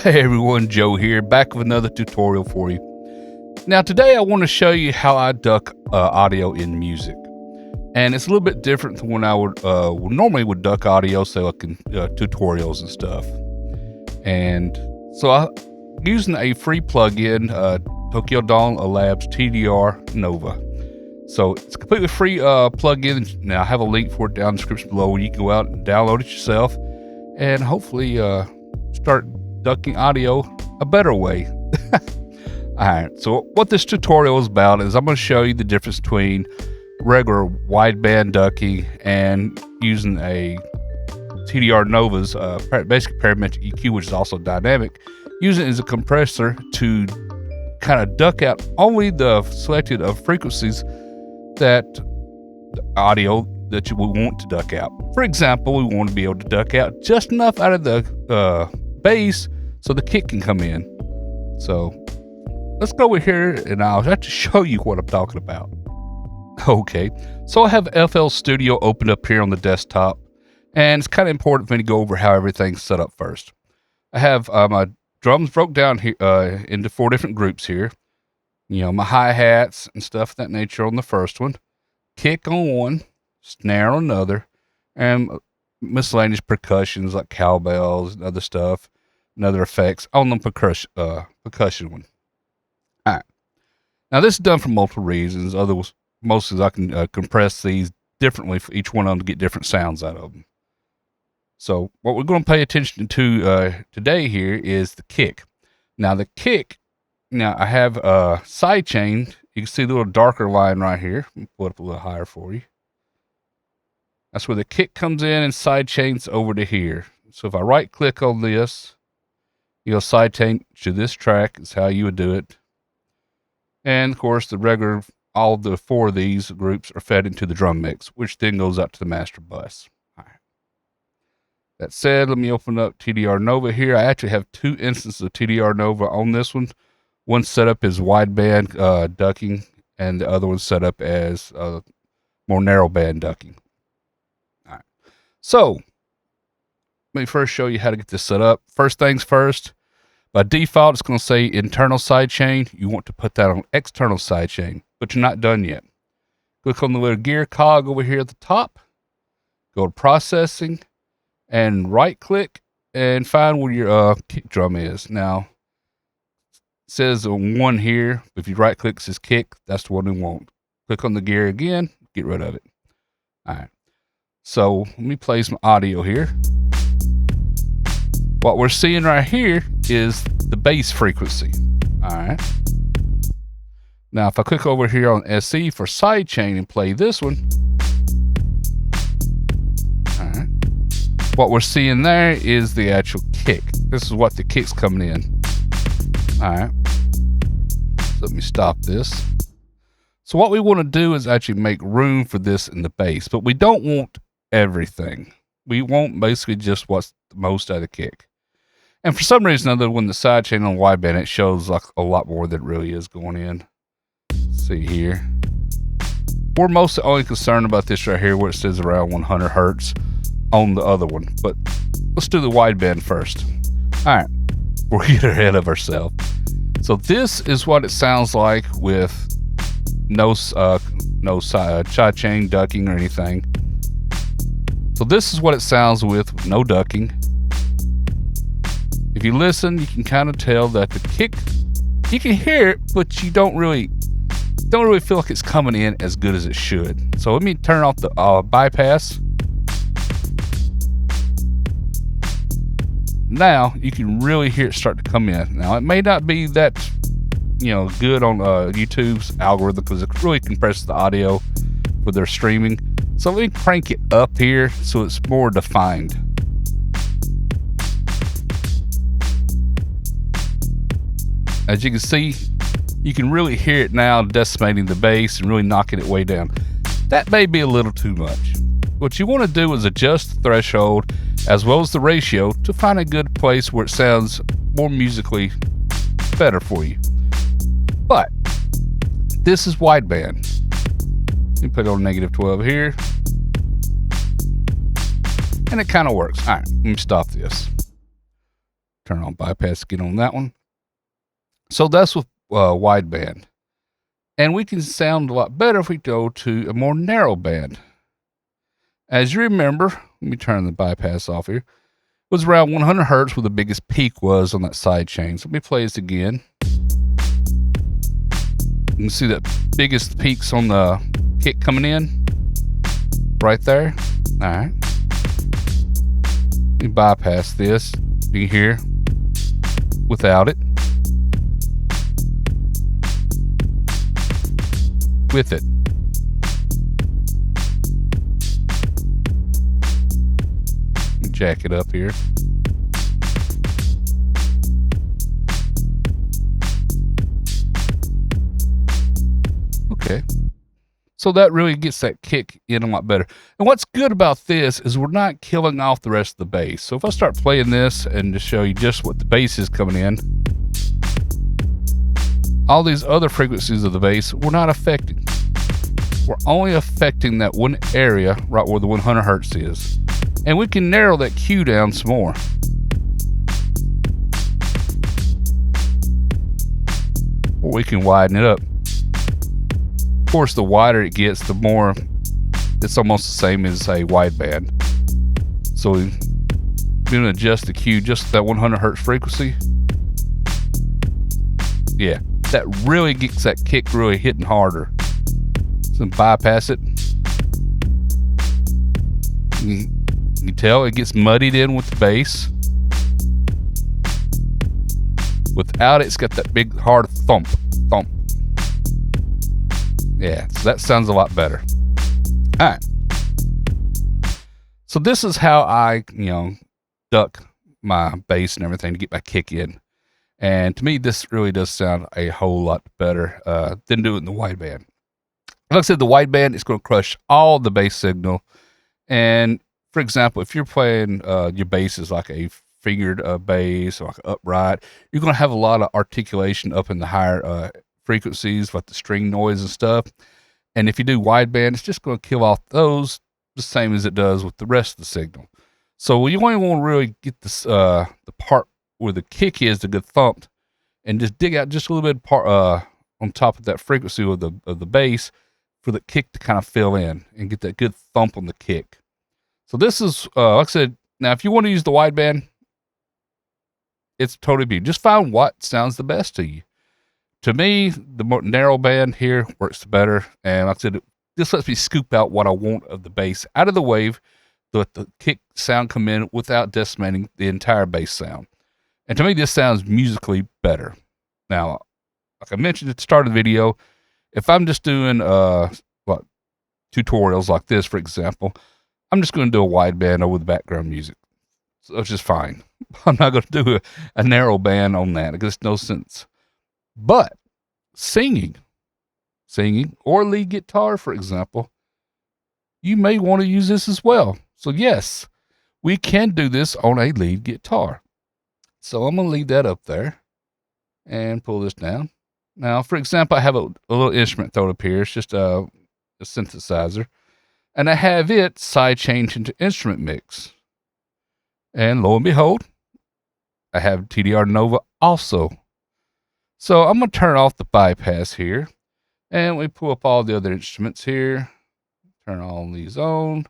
Hey everyone, Joe here, back with another tutorial for you. Now today I want to show you how I duck audio in music. And it's a little bit different than when I would normally duck audio, so I can tutorials and stuff. And so I'm using a free plugin, Tokyo Dawn Labs TDR Nova. So it's a completely free plugin. Now I have a link for it down in the description below where you can go out and download it yourself and hopefully start ducking audio a better way. Alright, so what this tutorial is about is I'm going to show you the difference between regular wideband ducking and using a TDR Nova's basic parametric EQ, which is also dynamic, using it as a compressor to kind of duck out only the selected frequencies that the audio that you will want to duck out. For example, we want to be able to duck out just enough out of the bass so the kick can come in. So let's go over here and I'll have to show you what I'm talking about. Okay, so I have FL Studio opened up here on the desktop, and it's kind of important for me to go over how everything's set up first. I have my drums broke down here into 4 different groups here. You know, my hi-hats and stuff of that nature on the first one, kick on one, snare on another, and miscellaneous percussions like cowbells and other stuff and other effects on the percussion one. All right. Now this is done for multiple reasons. Mostly I can compress these differently for each one of them to get different sounds out of them. So what we're going to pay attention to today here is the kick. Now the kick, I have a side chain. You can see the little darker line right here. Let me pull it up a little higher for you. That's where the kick comes in and side chains over to here. So if I right click on this, you'll side chain to this track is how you would do it. And of course the regular, all of the 4 of these groups are fed into the drum mix, which then goes out to the master bus. All right. That said, let me open up TDR Nova here. I actually have 2 instances of TDR Nova on this one. One set up as wideband ducking, and the other one set up as more narrowband ducking. All right. So let me first show you how to get this set up. First things first, by default, it's going to say internal sidechain. You want to put that on external sidechain, but you're not done yet. Click on the little gear cog over here at the top. Go to processing and right click and find where your kick drum is. Now, it says 1 here. If you right click, it says kick. That's the one we want. Click on the gear again, get rid of it. All right. So let me place my audio here. What we're seeing right here is the bass frequency. All right. Now, if I click over here on SE for sidechain and play this one, all right, what we're seeing there is the actual kick. This is what the kick's coming in. All right. So let me stop this. So what we want to do is actually make room for this in the bass, but we don't want everything. We want basically just what's the most out of the kick. And for some reason or other, when the sidechain on wideband, it shows like a lot more than it really is going in. Let's see here. We're mostly only concerned about this right here where it says around 100 hertz on the other one. But let's do the wideband first. All right, we're getting ahead of ourselves. So this is what it sounds like with no sidechain ducking or anything. So this is what it sounds with no ducking. If you listen, you can kind of tell that the kick, you can hear it, but you don't really feel like it's coming in as good as it should. So let me turn off the bypass. Now you can really hear it start to come in. Now it may not be that good on YouTube's algorithm because it really compresses the audio with their streaming. So let me crank it up here so it's more defined. As you can see, you can really hear it now decimating the bass and really knocking it way down. That may be a little too much. What you want to do is adjust the threshold as well as the ratio to find a good place where it sounds more musically better for you. But this is wideband. Let me put it on -12 here. And it kind of works. All right, let me stop this. Turn on bypass again on that one. So that's with wideband. And we can sound a lot better if we go to a more narrow band. As you remember, let me turn the bypass off here. It was around 100 hertz where the biggest peak was on that side chain. So let me play this again. You can see that biggest peaks on the kick coming in right there. All right. Let me bypass this. You can hear without it. With it. Jack it up here. Okay. So that really gets that kick in a lot better. And what's good about this is we're not killing off the rest of the bass. So if I start playing this and to show you just what the bass is coming in, all these other frequencies of the bass we're not affecting. We're only affecting that one area right where the 100 hertz is. And we can narrow that Q down some more. Or we can widen it up. Of course, the wider it gets, the more it's almost the same as a wideband. So we're going to adjust the Q just that 100 hertz frequency. Yeah, that really gets that kick really hitting harder. So bypass it. You can tell it gets muddied in with the bass. Without it, it's got that big hard thump. Yeah, so that sounds a lot better. All right. So this is how I, duck my bass and everything to get my kick in. And to me, this really does sound a whole lot better than doing the wideband. Like I said, the wideband is going to crush all the bass signal. And for example, if you're playing your bass is like a fingered bass or like upright, you're going to have a lot of articulation up in the higher frequencies, like the string noise and stuff. And if you do wideband, it's just going to kill off those the same as it does with the rest of the signal. So you only want to really get this the part where the kick is, the good thump, and just dig out just a little bit on top of that frequency of the bass for the kick to kind of fill in and get that good thump on the kick. So this is like I said. Now, if you want to use the wideband, it's totally be. Just find what sounds the best to you. To me, the more narrow band here works better. And like I said, this lets me scoop out what I want of the bass out of the wave, let the kick sound come in without decimating the entire bass sound. And to me, this sounds musically better. Now, like I mentioned at the start of the video, if I'm just doing tutorials like this, for example, I'm just going to do a wideband over the background music. So it's just fine. I'm not going to do a narrow band on that because it's no sense. But singing or lead guitar, for example, you may want to use this as well. So yes, we can do this on a lead guitar. So I'm going to leave that up there and pull this down. Now, for example, I have a little instrument thrown up here. It's just a synthesizer. And I have it side changed into instrument mix. And lo and behold, I have TDR Nova also. So I'm going to turn off the bypass here. And we pull up all the other instruments here. Turn all these on.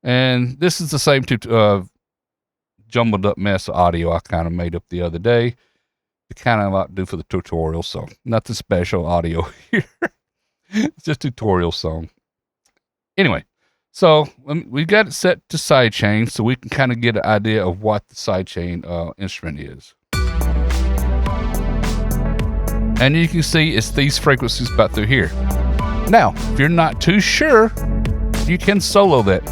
And this is the same jumbled up mess of audio I kind of made up the other day to kind of like do for the tutorial. So nothing special audio here. It's just tutorial song. Anyway, so we got it set to sidechain so we can kind of get an idea of what the sidechain instrument is. And you can see it's these frequencies about through here. Now, if you're not too sure, you can solo that.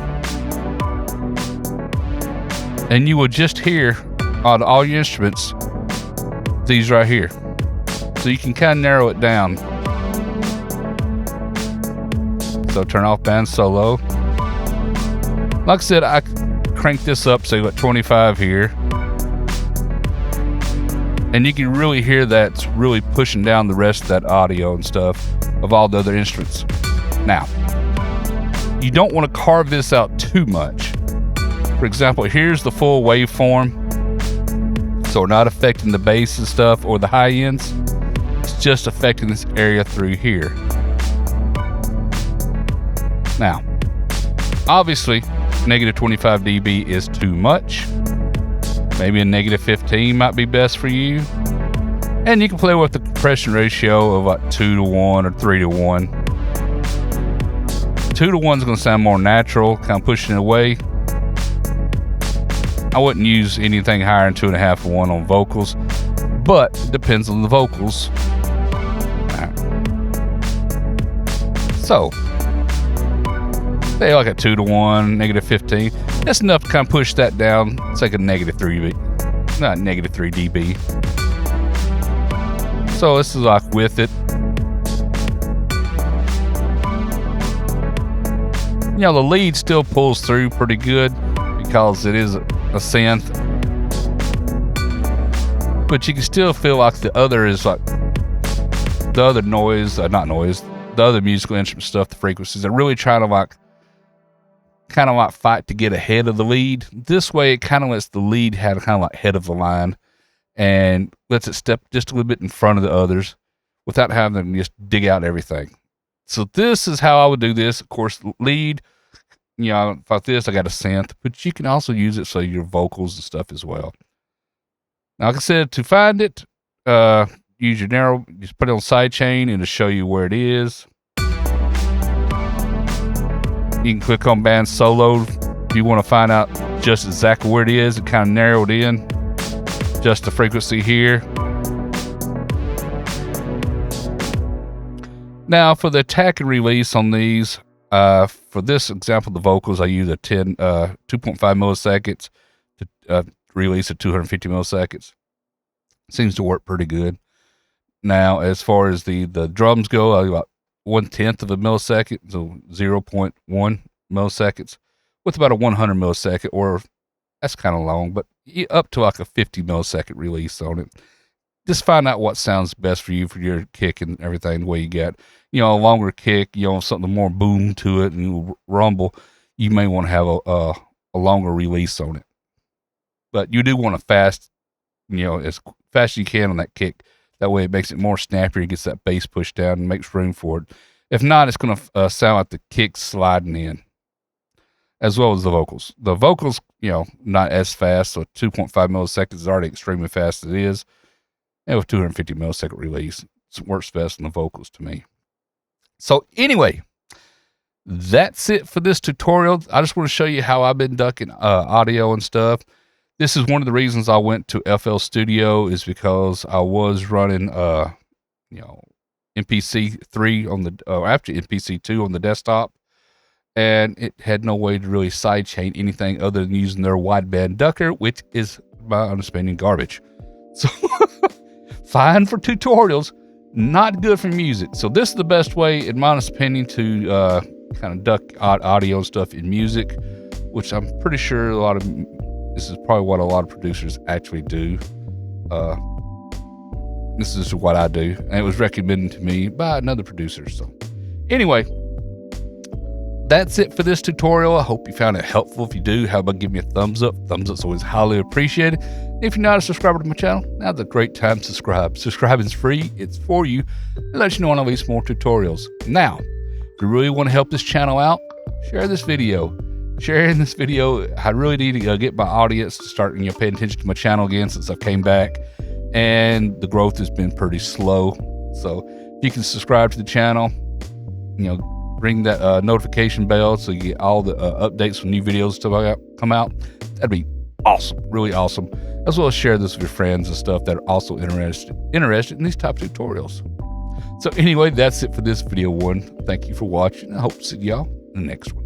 And you will just hear on all your instruments, these right here. So you can kind of narrow it down. So turn off band solo. Like I said, I cranked this up, say what, 25 here. And you can really hear that's really pushing down the rest of that audio and stuff of all the other instruments. Now, you don't want to carve this out too much. For example, here's the full waveform. So we're not affecting the bass and stuff or the high ends. It's just affecting this area through here. Now, obviously, negative 25 dB is too much. Maybe a negative 15 might be best for you. And you can play with the compression ratio of like 2 to 1 or 3 to 1. 2 to 1 is going to sound more natural, kind of pushing it away. I wouldn't use anything higher than 2.5 to 1 on vocals, but it depends on the vocals. Right. So, say like a 2 to 1, negative 15. That's enough to kind of push that down. It's like a negative 3 dB, not negative 3 dB. So this is like with it. You know, the lead still pulls through pretty good because it is a synth. But you can still feel like the other is like, the other noise, not noise, the other musical instrument stuff, the frequencies, are really trying to like, kind of like fight to get ahead of the lead. This way it kind of lets the lead have kind of like head of the line and lets it step just a little bit in front of the others without having to just dig out everything. So this is how I would do this. Of course, lead, you know, like this, I got a synth, but you can also use it so your vocals and stuff as well. Now, like I said, to find it, use your narrow, just put it on sidechain and it'll show you where it is. You can click on band solo if you want to find out just exactly where it is and kind of narrow it in. Just the frequency here. Now for the attack and release on these, for this example, the vocals, I use a 2.5 milliseconds to release at 250 milliseconds. Seems to work pretty good. Now, as far as the drums go, I about 1/10 of a millisecond, so 0.1 milliseconds, with about a 100 millisecond, or that's kind of long, but up to like a 50 millisecond release on it. Just find out what sounds best for you for your kick and everything. The way you get, you know, a longer kick, you know, something more boom to it and rumble, you may want to have a longer release on it. But you do want to fast, you know, as fast as you can on that kick. That way it makes it more snappier, gets that bass pushed down and makes room for it. If not, it's going to sound like the kick's sliding in, as well as the vocals. The vocals, you know, not as fast, so 2.5 milliseconds is already extremely fast as it is. And with 250 millisecond release, it works best in the vocals to me. So anyway, that's it for this tutorial. I just want to show you how I've been ducking audio and stuff. This is one of the reasons I went to FL Studio, is because I was running, you know, MPC 3 on the, after MPC 2 on the desktop, and it had no way to really sidechain anything other than using their wideband ducker, which is, my understanding, garbage. So, fine for tutorials, not good for music. So this is the best way, in my honest opinion, to kind of duck audio and stuff in music, which I'm pretty sure this is probably what a lot of producers actually do. This is what I do, and it was recommended to me by another producer. So anyway, that's it for this tutorial. I hope you found it helpful. If you do, how about give me a thumbs up? Thumbs up's always highly appreciated. If you're not a subscriber to my channel, now's a great time to subscribe. Subscribing is free. It's for you. It lets you know when I release more tutorials. Now, if you really want to help this channel out, share this video. Sharing this video, I really need to get my audience to start, you know, paying attention to my channel again since I came back, and the growth has been pretty slow. So if you can subscribe to the channel, you know, ring that notification bell so you get all the updates when new videos come out. That'd be awesome, really awesome. As well as share this with your friends and stuff that are also interested in these type of tutorials. So anyway, that's it for this video one. Thank you for watching. I hope to see y'all in the next one.